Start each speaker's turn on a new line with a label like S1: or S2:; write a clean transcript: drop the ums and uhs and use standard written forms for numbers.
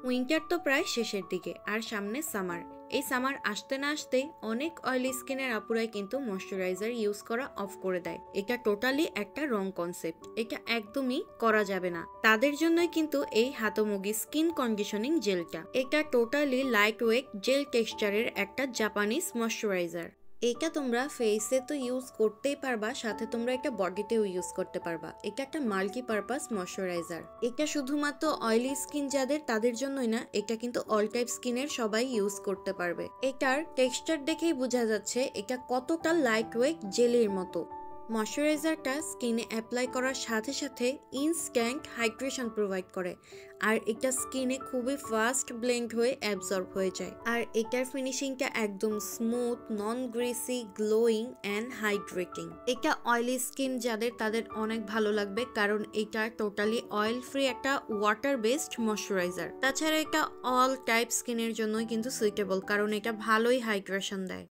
S1: Winter তো প্রায় শেষের দিকে আর সামনে সামার। এই সামার আসতে না আসতেই অনেক অয়েলি স্কিনের আপুরাই কিন্তু ময়শ্চারাইজার ইউজ করা অফ করে দেয়। এটা টোটালি একটা রং কনসেপ্ট, এটা একদমই করা যাবে না। তাদের জন্যই কিন্তু এই হাতোমুগি স্কিন কন্ডিশনিং জেলটা। এটা টোটালি লাইট ওয়েট জেল টেক্সচারের একটা জাপানিজ ময়শ্চারাইজার। এটা তোমরা ফেসে তো ইউজ করতেই পারবা, সাথে তোমরা এটা বডিতেও ইউজ করতে পারবা। এটা একটা মাল্টিপারপাস ময়শ্চারাইজার। এটা শুধুমাত্র অয়েলি স্কিন যাদের তাদের জন্যই না, এটা কিন্তু অল টাইপ স্কিনের সবাই ইউজ করতে পারবে। এটার টেক্সচার দেখেই বোঝা যাচ্ছে এটা কতটা লাইট ওয়েট জেলের মতো। ময়শ্চারাইজারটা স্কিনে অ্যাপ্লাই করার সাথে সাথে ইনস্ট্যান্ট হাইড্রেশন প্রোভাইড করে, আর এটা স্কিনে খুবই ফাস্ট ব্লেন্ড হয়ে অ্যাবজর্ব হয়ে যায়। আর এটার ফিনিশিংটা একদম smooth, non Gracie, glowing and hydrating. এটা অয়েলি স্কিন যাদের তাদের অনেক ভালো লাগবে, কারণ এটা টোটালি অয়েল ফ্রি একটা ওয়াটার বেসড ময়শ্চারাইজার। তাছাড়া এটা অল টাইপ স্কিনের জন্যই কিন্তু সুইটেবল, কারণ এটা ভালোই হাইড্রেশন দেয়।